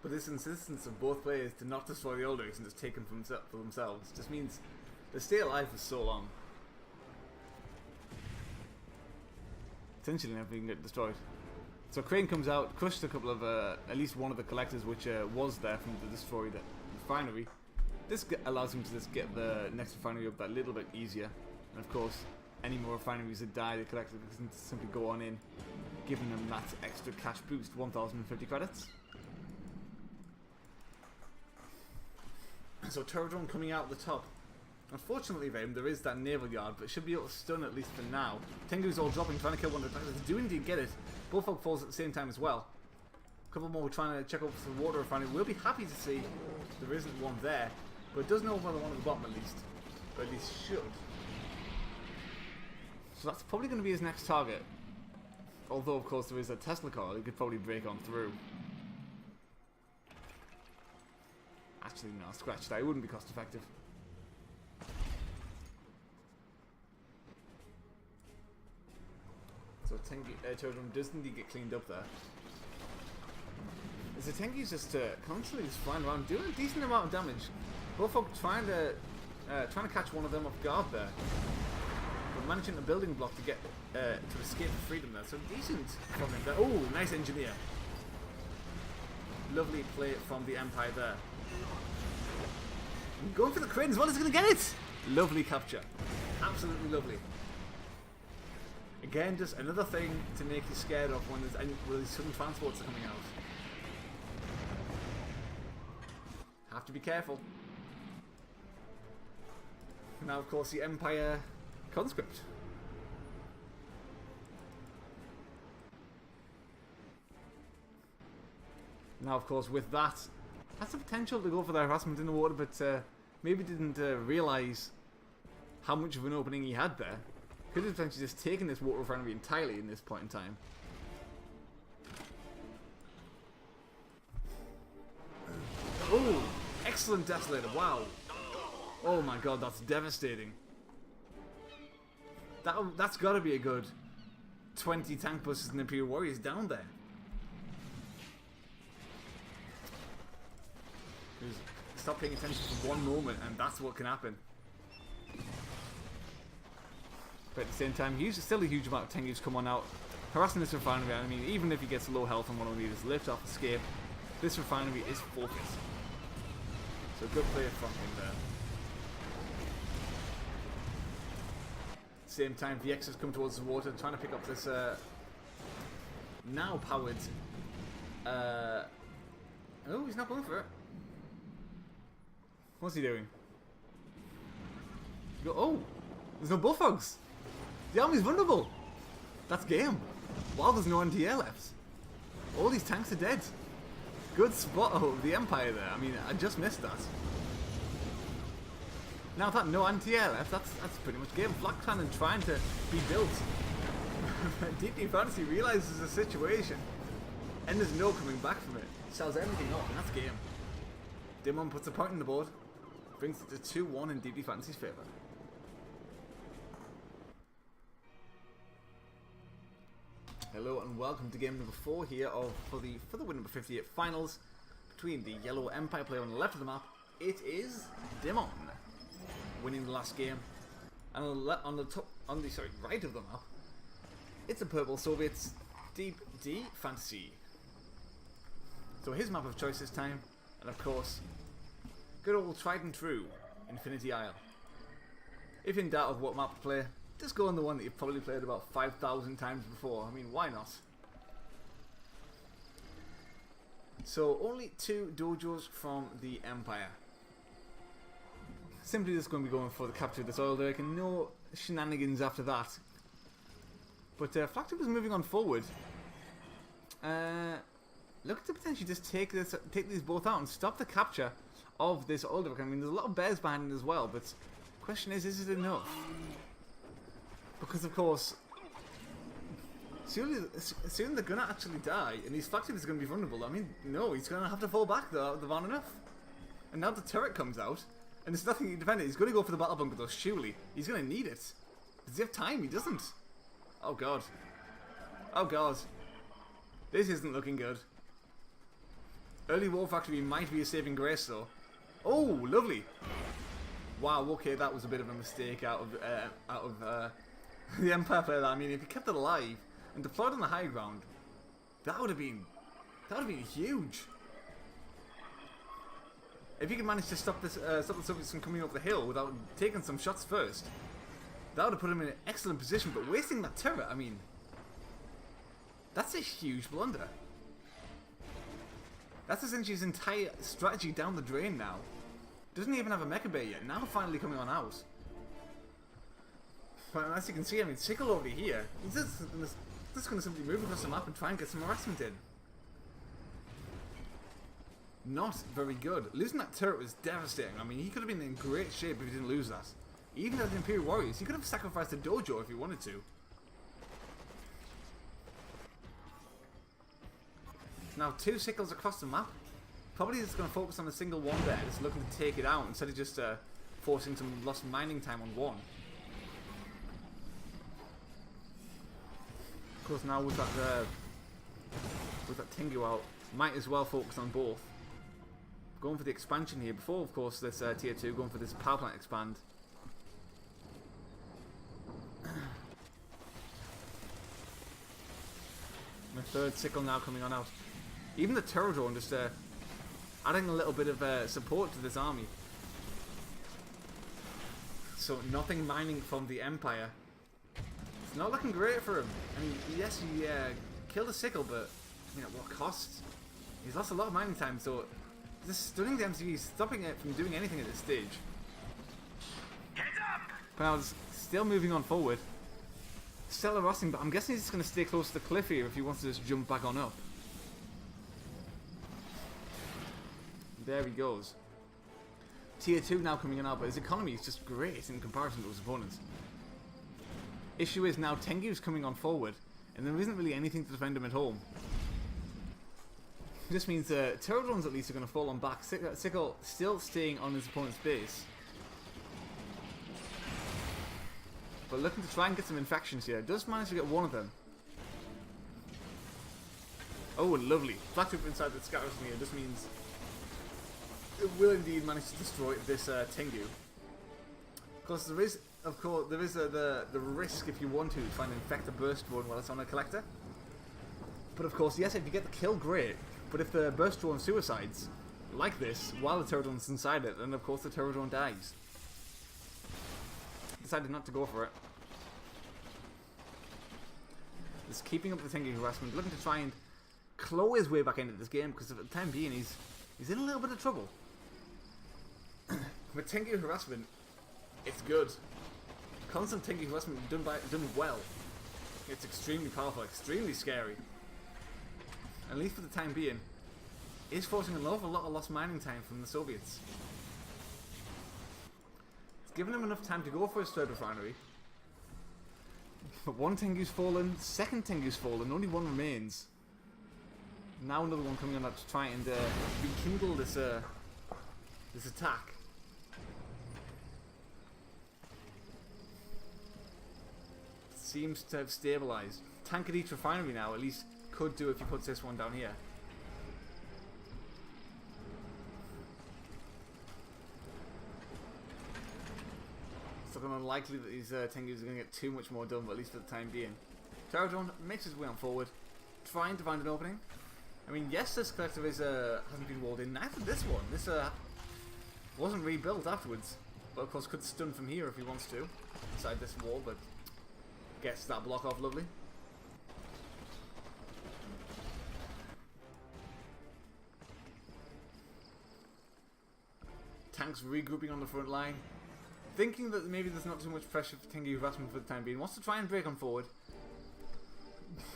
But this insistence of both players to not destroy the Alders and just take them for themselves just means they stay alive for so long. Potentially never even get destroyed. So Crane comes out, crushed a couple of, at least one of the collectors which was there from the destroyed refinery. This allows him to just get the next refinery up that little bit easier. And of course, any more refineries that die, the collector can simply go on in, giving them that extra cash boost, 1,050 credits. So Terror Drone coming out at the top. Unfortunately for him, there is that naval yard, but should be able to stun at least for now. Tengu's all dropping, trying to kill one of the collectors. Do indeed get it. Bullfrog falls at the same time as well. A couple more trying to check over for the water refinery. We'll be happy to see there isn't one there, but it does know about the one at the bottom at least. Or at least should. So that's probably going to be his next target. Although, of course, there is a Tesla car he could probably break on through. Actually, no, scratch that. It wouldn't be cost effective. So Terror Drone does indeed get cleaned up there. As the Tengu's just constantly just flying around, doing a decent amount of damage. Bullfrog trying to catch one of them off guard there, but managing a building block to get to escape to freedom there. So decent from him there. Oh, nice engineer. Lovely play from the Empire there. Going for the crane as well. Is he going to get it? Lovely capture. Absolutely lovely. Again, just another thing to make you scared of when these sudden transports are coming out. Have to be careful. Now, of course, the Empire conscript. Now, of course, with that, has the potential to go for the harassment in the water, but maybe didn't realise how much of an opening he had there. Could have potentially just taken this water refinery entirely in this point in time. Oh, excellent Desolator, wow. Oh my god, that's devastating. That's got to be a good 20 tank buses and Imperial Warriors down there. Stop paying attention for one moment and that's what can happen. But at the same time, still a huge amount of Tengu's come on out. Harassing this refinery, I mean, even if he gets low health and one of them just lift off, escape, this refinery is focused. So good play from him there. Same time, VX has come towards the water, trying to pick up this now powered. Oh, he's not going for it. What's he doing? Oh! There's no bullfrogs! The army's vulnerable! That's game. Wow, there's no NTA left. All these tanks are dead. Good spot of the Empire there. I mean, I just missed that. Now that no anti-air left, that's pretty much game. Flak Cannon trying to be built. DD Fantasy realizes the situation, and there's no coming back from it. Sells everything off, and that's game. Demon puts a point on the board, brings it to 2-1 in DD Fantasy's favour. Hello and welcome to game number 4 here for the win number 58 finals between the Yellow Empire player on the left of the map. It is Demon winning the last game, and on the right of the map, it's a Purple Soviets Deep D Fantasy. So his map of choice this time, and of course, good old tried and true Infinity Isle. If in doubt of what map to play, just go on the one that you've probably played about 5,000 times before. I mean, why not? So only 2 dojos from the Empire. Simply just going to be going for the capture of this oil derrick and no shenanigans after that. But Flak is moving on forward. Look to potentially just take these both out and stop the capture of this oil derrick. I mean, there's a lot of bears behind it as well, but the question is it enough? Because of course, soon they're going to actually die, and these Flak is going to be vulnerable. I mean, no, he's going to have to fall back though, they've had enough. And now the turret comes out, and there's nothing to defend it. He's going to go for the battle bunker though, surely. He's going to need it. Does he have time? He doesn't. Oh god. Oh god. This isn't looking good. Early War Factory might be a saving grace though. Oh, lovely. Wow, okay, that was a bit of a mistake out of the Empire player. I mean, if he kept it alive and deployed on the high ground, that would have been huge. If he could manage to stop the Soviets from coming up the hill without taking some shots first, that would have put him in an excellent position. But wasting that turret, I mean, that's a huge blunder. That's essentially his entire strategy down the drain now. Doesn't even have a mecha bay yet. Now finally coming on out. But as you can see, I mean, Sickle over here, he's just going to simply move across the map and try and get some harassment in. Not very good. Losing that turret was devastating. I mean, he could have been in great shape if he didn't lose that. Even as the Imperial Warriors, he could have sacrificed a dojo if he wanted to. Now 2 Sickles across the map. Probably just going to focus on a single one there, just looking to take it out instead of just forcing some lost mining time on one. Of course, now with that Tengu out, might as well focus on both. Going for the expansion here before, of course, this tier 2, going for this power plant expand. My 3rd Sickle now coming on out. Even the turret drone just adding a little bit of support to this army. So nothing mining from the Empire. It's not looking great for him. I mean, yes, he killed a Sickle, but you know, what cost? He's lost a lot of mining time, so just stunning the MCV, stopping it from doing anything at this stage. Heads up! But now it's still moving on forward. Still harassing, but I'm guessing he's just going to stay close to the cliff here if he wants to just jump back on up. There he goes. Tier 2 now coming in out, but his economy is just great in comparison to his opponents. Issue is now Tengu's coming on forward, and there isn't really anything to defend him at home. This means turret drones at least are going to fall on back. Sickle still staying on his opponent's base. But looking to try and get some infections here. Does manage to get one of them. Oh, lovely. Flat troop inside the scatters here. This means it will indeed manage to destroy this Tengu. Of course, there is the risk if you want to try and infect a burst drone while it's on a collector. But of course, yes, if you get the kill, great. But if the burst drone suicides, like this, while the turret drone's inside it, then of course the turret drone dies. Decided not to go for it. Just keeping up the Tengu harassment, looking to try and claw his way back into this game, because for the time being he's in a little bit of trouble. With Tengu harassment, it's good. Constant Tengu harassment done well. It's extremely powerful, extremely scary. At least for the time being, is forcing an awful lot of lost mining time from the Soviets. It's given them enough time to go for his third refinery. But one Tengu's fallen, second Tengu's fallen, only one remains. Now another one coming on up to try and rekindle this this attack. Seems to have stabilised. Tank at each refinery now, at least could do if he puts this one down here. It's looking unlikely that these Tengus are going to get too much more done, but at least for the time being. Terror Drone makes his way on forward, trying to find an opening. I mean, yes, this collector is hasn't been walled in. Neither this one. This wasn't rebuilt afterwards, but of course could stun from here if he wants to, inside this wall. But gets that block off lovely. Tanks regrouping on the front line, thinking that maybe there's not too much pressure for Tengu harassment for the time being. Wants to try and break on forward.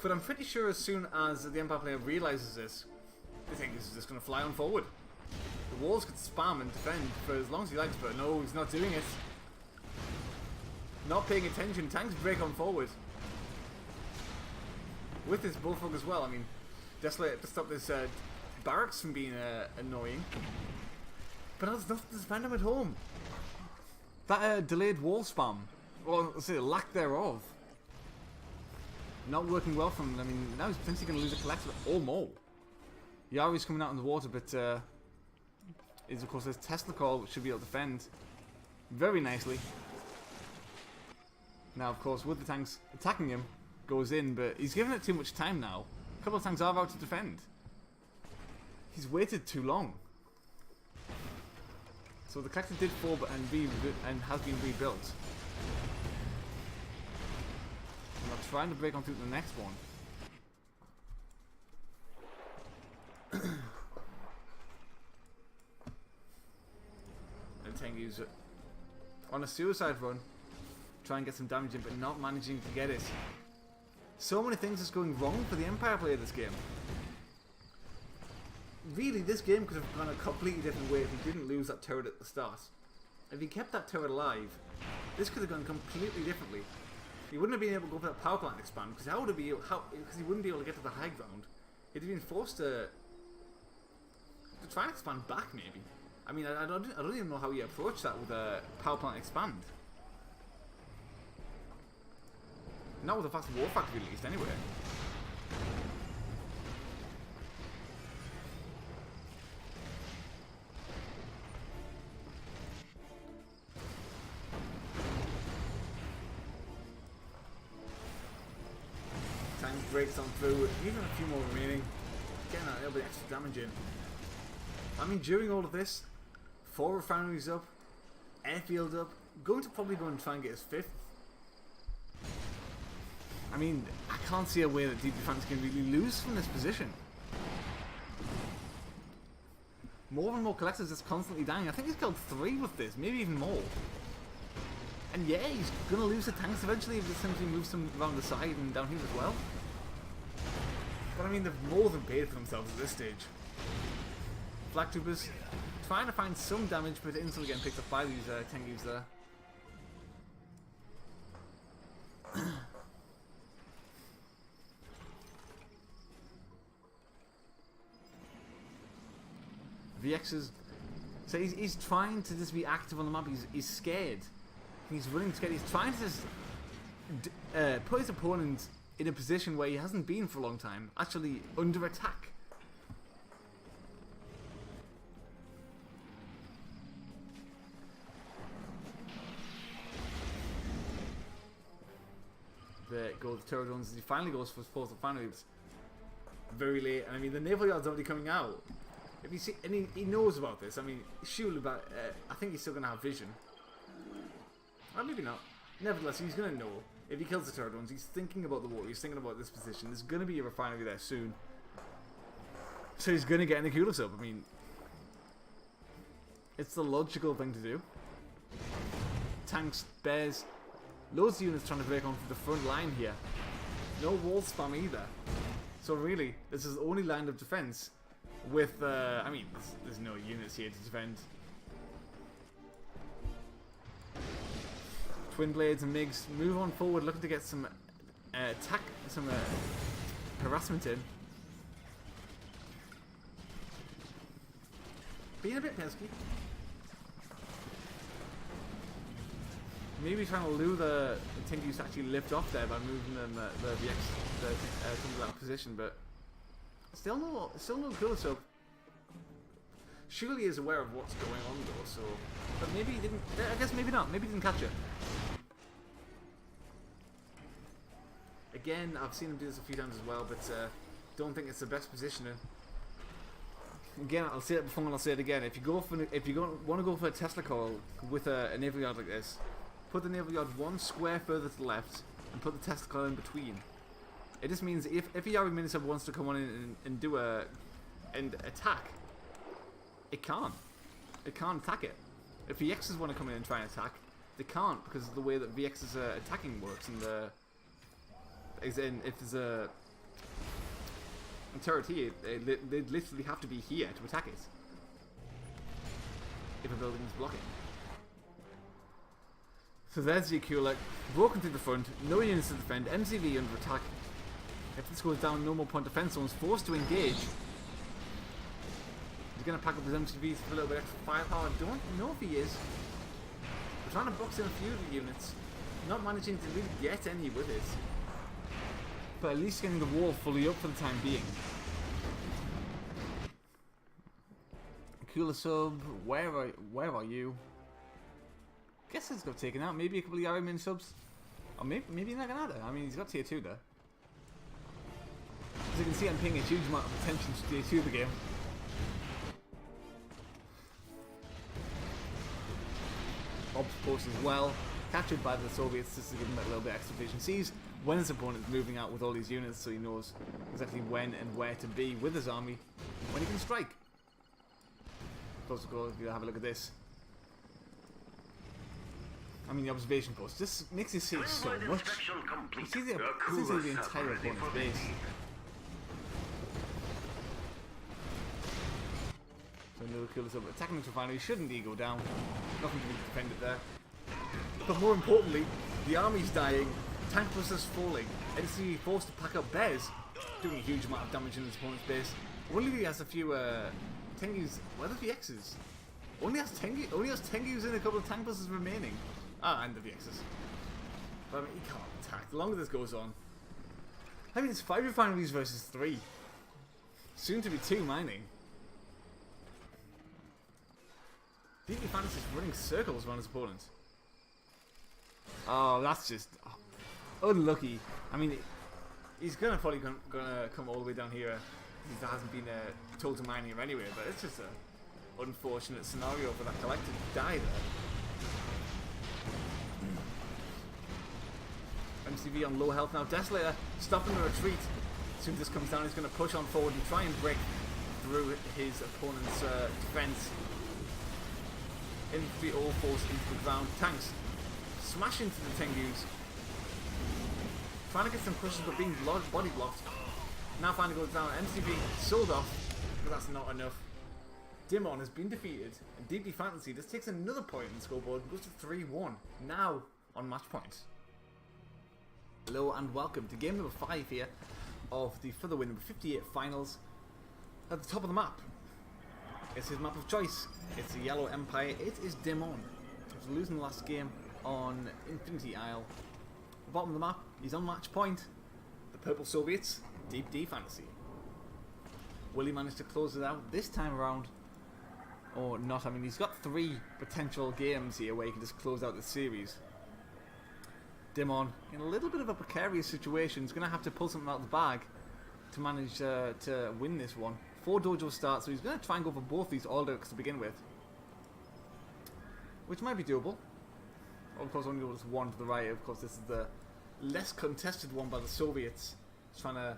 But I'm pretty sure as soon as the Empire player realises this, they think this is just going to fly on forward. The walls could spam and defend for as long as he likes, but no, he's not doing it. Not paying attention, tanks break on forward. With this bullfrog as well, I mean, Desolate to stop this barracks from being annoying. But there's nothing to defend him at home. That delayed wall spam, or let's say lack thereof, not working well for him. I mean, now he's potentially going to lose a collector or more. Yari's coming out in the water, but is of course there's Tesla Core, which should be able to defend very nicely. Now, of course, with the tanks attacking him, goes in, but he's given it too much time now. A couple of tanks are about to defend. He's waited too long. So the collector did fall and has been rebuilt. And I'm trying to break onto the next one. And Tengu's on a suicide run, try and get some damage in, but not managing to get it. So many things is going wrong for the Empire player this game. Really, this game could have gone a completely different way if he didn't lose that turret at the start. If he kept that turret alive, this could have gone completely differently. He wouldn't have been able to go for that power plant expand, because because he wouldn't be able to get to the high ground. He'd have been forced to try and expand back, maybe. I mean, I don't even know how he approached that with a power plant expand. Not with a fast war factory, at least, anyway. Tank breaks on through, even a few more remaining. Getting that little bit extra damage in. I mean, during all of this, 4 refineries up, airfield up, going to probably go and try and get his 5th. I mean, I can't see a way that Deep Defense can really lose from this position. More and more collectors just constantly dying. I think he's killed 3 with this, maybe even more. And yeah, he's going to lose the tanks eventually if he simply moves them around the side and down here as well. But I mean, they've more than paid for themselves at this stage. Flak Troopers trying to find some damage, but instantly getting picked up by these Tengus there. VX is... So he's trying to just be active on the map. He's scared. He's running scared. He's trying to just put his opponent in a position where he hasn't been for a long time. Actually under attack. There goes the Terror Drones as he finally goes for his 4th refinery. It's very late. And I mean, the naval yard's already coming out. If you see, and he knows about this. I mean, surely, but I think he's still gonna have vision. Or maybe not. Nevertheless, he's gonna know. If he kills the Terror Drones, he's thinking about the water. He's thinking about this position. There's gonna be a refinery there soon. So he's gonna get an Aculus up. I mean, It's the logical thing to do. Tanks, bears, loads of units trying to break onto the front line here. No wall spam either. So really, this is the only line of defense with, I mean, there's no units here to defend. Twin Blades and MiGs move on forward, looking to get some attack, some harassment in. Being a bit pesky. Maybe trying to lure the Tengus to actually lift off there by moving them the VX to that position, but still no Cooler Sub. Surely is aware of what's going on though, so but maybe he didn't. I guess maybe not. Maybe he didn't catch it. Again, I've seen him do this a few times as well, but don't think it's the best positioning. Again, I'll say it before and I'll say it again. If you want to go for a Tesla coil with a naval yard like this, put the naval yard one square further to the left and put the Tesla coil in between. It just means if a Yari Minisub wants to come on in and do and attack, it can't. It can't attack it. If VXs want to come in and try and attack, they can't because of the way that VX's attacking works. And if there's a turret here, they literally have to be here to attack it. If a building is blocking. So there's the Akula, broken through the front, no units to defend, MCV under attack. If this goes down, no more point defense zones, forced to engage. He's going to pack up his MCVs for a little bit extra firepower. Don't know if he is. We're trying to box in a few of the units, not managing to really get any with it. But at least getting the wall fully up for the time being. Cooler Sub, where are you? Guess it's got taken out. Maybe a couple of Yari Min subs. Or maybe Naganada. I mean, he's got tier 2 there. As you can see, I'm paying a huge amount of attention to tier 2 of the game. Bob's post as well. Captured by the Soviets just to give him a little bit extra vision. Sees when his opponent is moving out with all these units, so he knows exactly when and where to be with his army when he can strike. Close to goal, if you have a look at this. I mean, the observation post just makes you see so much. You see the entire opponent's base. So another Cooler Sub attacking into refinery. Shouldn't he go down? Nothing to be defended there. But more importantly, the army's dying, tank clusters falling, NCV forced to pack up bears, doing a huge amount of damage in his opponent's base. Only he has a few Tengus. Where are the VXs? Only has Tengus and a couple of tank clusters remaining. Ah, and the VXs. But I mean, he can't attack. The longer this goes on. I mean, it's 5 refineries versus 3. Soon to be 2 mining. DP Fantasy's running circles around his opponent. Oh, that's just unlucky. I mean, he's probably gonna come all the way down here. He hasn't been told to mine here anyway, but it's just a unfortunate scenario for that collective to die there. MCV on low health now. Desolator stopping the retreat. As soon as this comes down, he's going to push on forward and try and break through his opponent's defense. Infantry all force into the ground. Tanks smash into the Tengus. Trying to get some pushes but being body blocked. Now finally goes down. MCV sold off, but that's not enough. Dimon has been defeated, and Deeply Fantasy just takes another point in the scoreboard and goes to 3-1. Now on match point. Hello and welcome to game number 5 here of the For the Win number 58 finals. At the top of the map, it's his map of choice. It's the Yellow Empire. It is Dimon. After losing the last game on Infinity Isle. At the bottom of the map, he's on match point. The Purple Soviets, Deep D Fantasy. Will he manage to close it out this time around? Or not? I mean, he's got 3 potential games here where he can just close out the series. Dimon, in a little bit of a precarious situation, he's going to have to pull something out of the bag to manage to win this one. 4 dojo starts, so he's going to try and go for both these Aldous to begin with. Which might be doable. Of course, only goes 1 to the right. Of course, this is the less contested one by the Soviets. He's trying to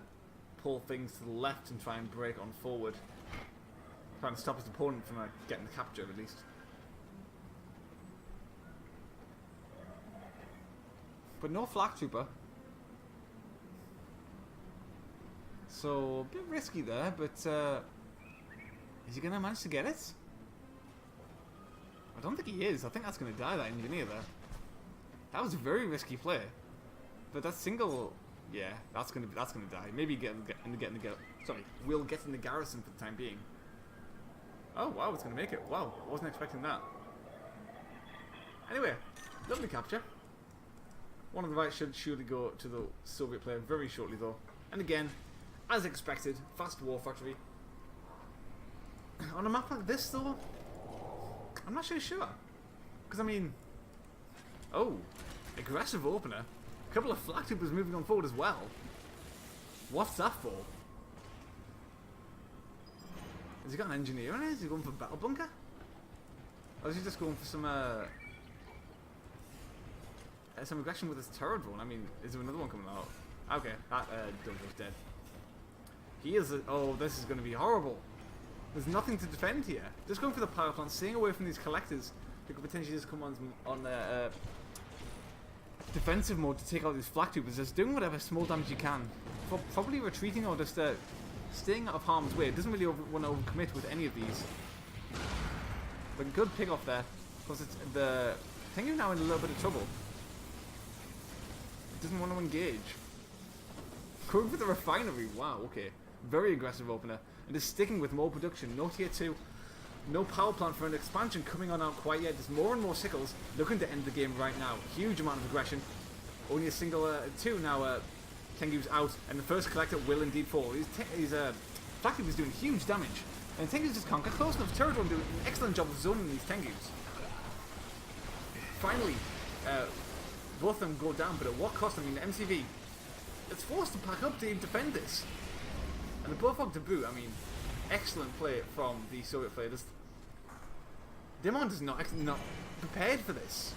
pull things to the left and try and break on forward. Trying to stop his opponent from getting the capture, at least. But no Flak Trooper. So, a bit risky there, but is he going to manage to get it? I don't think he is. I think that's going to die, that engineer there. That was a very risky play. But that single, yeah, that's gonna die. Maybe we'll get in the garrison for the time being. Oh wow, it's gonna make it. Wow, wasn't expecting that. Anyway, lovely capture. One of the Vikes should surely go to the Soviet player very shortly though. And again, as expected, fast war factory. On a map like this though, I'm not sure. Because I mean, oh, aggressive opener. A couple of Flak Troopers moving on forward as well. What's that for? Has he got an engineer in it? Is he going for battle bunker? Or is he just going for some aggression with his turret drone? I mean, is there another one coming out? Okay, that Dojo's dead. He is. Oh, this is going to be horrible. There's nothing to defend here. Just going for the power plant, staying away from these collectors who could potentially just come on their defensive mode to take out these Flak Troopers. Just doing whatever small damage you can. Probably retreating or just staying out of harm's way. It doesn't really want to overcommit with any of these. But good pick off there. Because it's the Tengu now in a little bit of trouble. It doesn't want to engage. Going for the refinery. Wow, okay. Very aggressive opener. And just sticking with more production. No tier 2. No power plant for an expansion coming on out quite yet. There's more and more sickles looking to end the game right now. Huge amount of aggression. Only a single 2 now. Tengu's out, and the first collector will indeed fall. He's Flak Troopers doing huge damage, and Tengus just can't get close enough. Turret Drone doing an excellent job of zoning these Tengus. Finally, both of them go down, but at what cost? I mean, the MCV, it's forced to pack up to defend this. And the Blowfog to boot, I mean, excellent play from the Soviet player. Demon is not prepared for this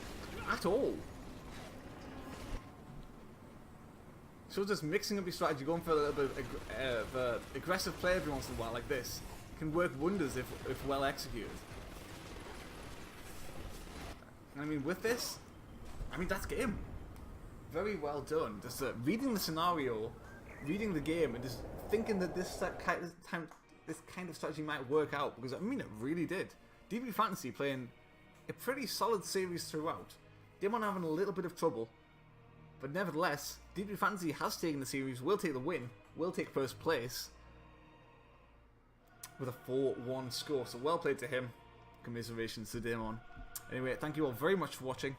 at all. So just mixing up your strategy, going for a little bit of aggressive play every once in a while like this can work wonders if well executed. I mean, with this, I mean, that's game. Very well done. Just reading the scenario, reading the game, and just thinking that this kind of strategy might work out, because I mean, it really did. DB Fantasy playing a pretty solid series throughout. Demon having a little bit of trouble, but nevertheless, DB Fantasy has taken the series, will take the win, will take first place with a 4-1 score. So well played to him. Commiserations to Demon. Anyway, thank you all very much for watching.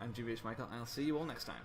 I'm GBH Michael, and I'll see you all next time.